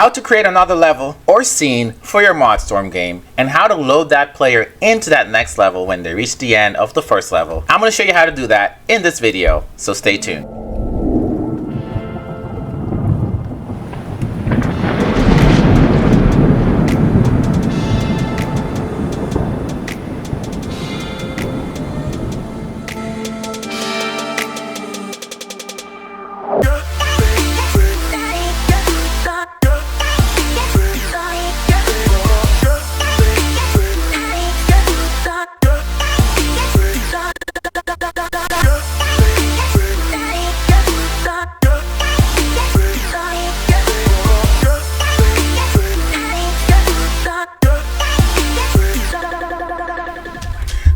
how to create another level or scene for your Modstorm game, and how to load that player into that next level when they reach the end of the first level. I'm going to show you how to do that in this video, so stay tuned.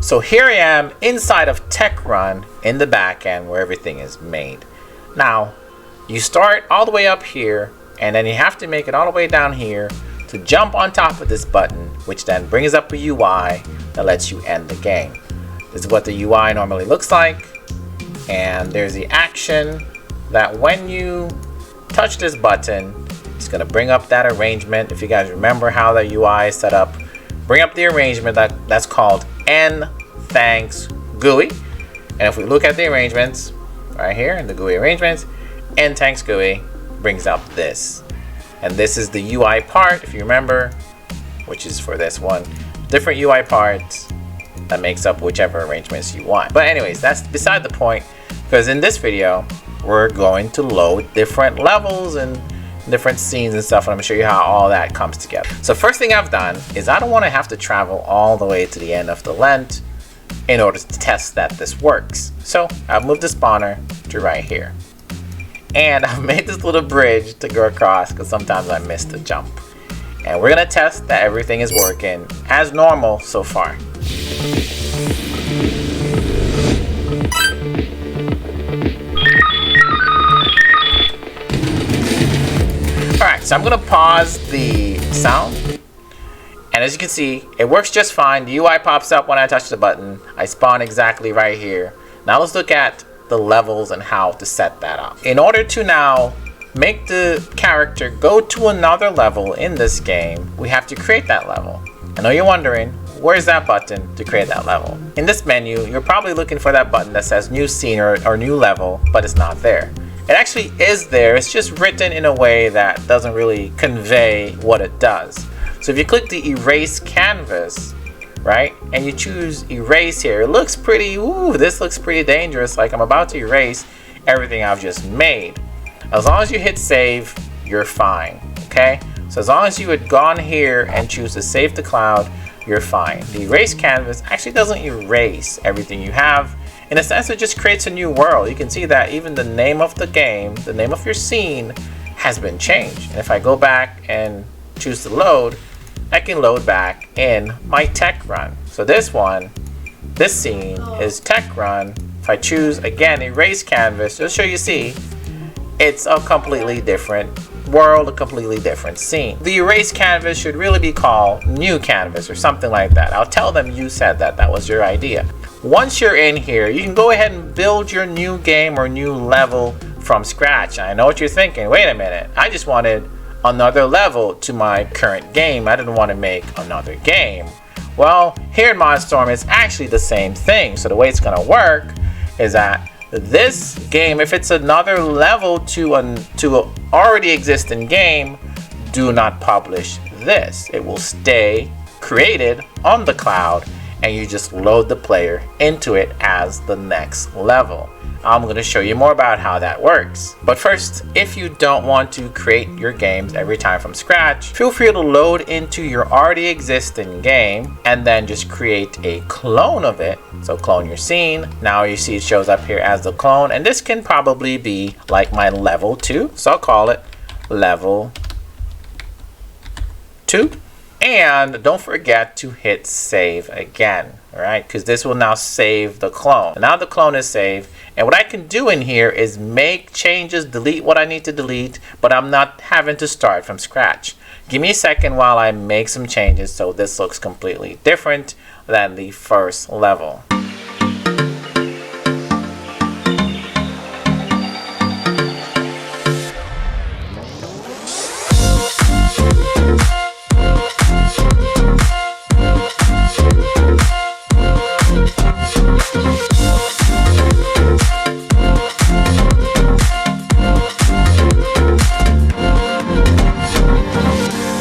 So here I am inside of TechRun in the back end where everything is made. Now, you start all the way up here, and then you have to make it all the way down here to jump on top of this button, which then brings up a UI that lets you end the game. This is what the UI normally looks like, and there's the action that when you touch this button, it's going to bring up that arrangement. If you guys remember how the UI is set up, bring up the arrangement that's called N Thanks GUI. And if we look at the arrangements right here in the GUI arrangements, N Thanks GUI brings up this. And this is the UI part, if you remember, which is for this one. Different UI parts that makes up whichever arrangements you want. But anyways, that's beside the point, because in this video, we're going to load different levels and different scenes and stuff, and I'm gonna show you how all that comes together. So first thing I've done is I don't want to have to travel all the way to the end of the lent in order to test that this works. So I've moved the spawner to right here, and I've made this little bridge to go across because sometimes I miss the jump, and we're gonna test that everything is working as normal so far. Alright, so I'm going to pause the sound, and as you can see, it works just fine. The UI pops up when I touch the button. I spawn exactly right here. Now let's look at the levels and how to set that up. In order to now make the character go to another level in this game, we have to create that level. I know you're wondering, where's that button to create that level? In this menu, you're probably looking for that button that says new scene or new level, but it's not there. It actually is there, it's just written in a way that doesn't really convey what it does. So if you click the erase canvas, right, and you choose erase here, it looks pretty, this looks pretty dangerous, like I'm about to erase everything I've just made. As long as you hit save, you're fine, okay? So as long as you had gone here and choose to save the cloud, you're fine. The erase canvas actually doesn't erase everything you have. In a sense, it just creates a new world. You can see that even the name of the game, the name of your scene, has been changed. And if I go back and choose to load, I can load back in my TechRun. So this one, this scene is TechRun. If I choose, again, erase canvas, just so you see, it's a completely different world, a completely different scene. The erase canvas should really be called new canvas or something like that. I'll tell them you said that, that was your idea. Once you're in here, you can go ahead and build your new game or new level from scratch. I know what you're thinking, wait a minute, I just wanted another level to my current game. I didn't want to make another game. Well, here in Modstorm, it's actually the same thing. So the way it's gonna work is that this game, if it's another level to an already existing game, do not publish this. It will stay created on the cloud, and you just load the player into it as the next level. I'm going to show you more about how that works. But first, if you don't want to create your games every time from scratch, feel free to load into your already existing game and then just create a clone of it. So clone your scene. Now you see it shows up here as the clone, and this can probably be like my level 2. So I'll call it level 2. And don't forget to hit save again, all right? Because this will now save the clone. And now the clone is saved. And what I can do in here is make changes, delete what I need to delete, but I'm not having to start from scratch. Give me a second while I make some changes so this looks completely different than the first level.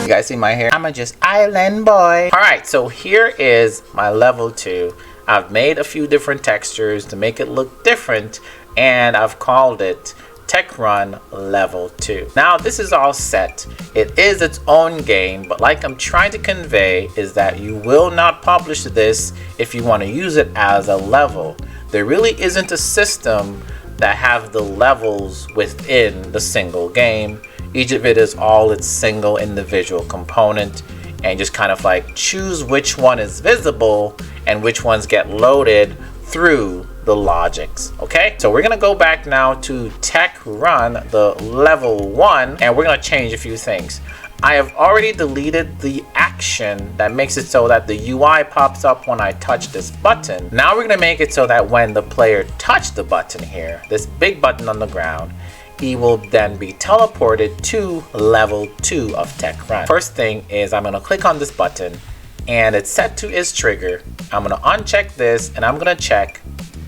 You guys see my hair? I'm a just island boy. Alright, so here is my level 2. I've made a few different textures to make it look different, and I've called it Tech Run Level 2. Now this is all set. It is its own game, but like I'm trying to convey is that you will not publish this if you want to use it as a level. There really isn't a system that have the levels within the single game. Each of it is all its single individual component, and just kind of like choose which one is visible and which ones get loaded through the logics. Okay, so we're gonna go back now to Tech Run, the level 1, and we're gonna change a few things. I have already deleted the action that makes it so that the UI pops up when I touch this button. Now we're gonna make it so that when the player touches the button here, this big button on the ground, he will then be teleported to level 2 of Tech Run. First thing is I'm gonna click on this button, and it's set to is trigger. I'm gonna uncheck this, and I'm gonna check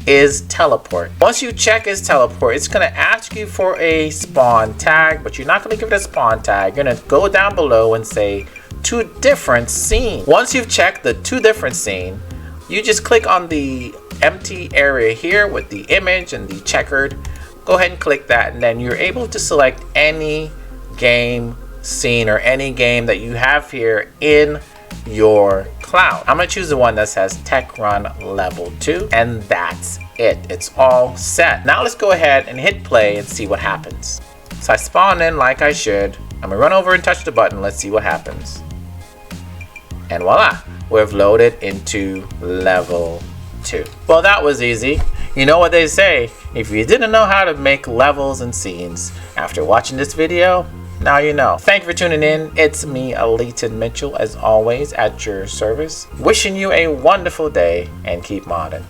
is teleport. Once you check is teleport, it's gonna ask you for a spawn tag, but you're not gonna give it a spawn tag. You're gonna go down below and say 2 different scene. Once you've checked the 2 different scene, you just click on the empty area here with the image and the checkered. Go ahead and click that, and then you're able to select any game scene or any game that you have here in your cloud. I'm gonna choose the one that says Tech Run Level 2, and that's it. It's all set. Now let's go ahead and hit play and see what happens. So I spawn in like I should. I'm gonna run over and touch the button. Let's see what happens. And voila, we've loaded into level 2. Well, that was easy. You know what they say, if you didn't know how to make levels and scenes after watching this video, now you know. Thank you for tuning in. It's me, Leighton Mitchell, as always, at your service. Wishing you a wonderful day, and keep modding.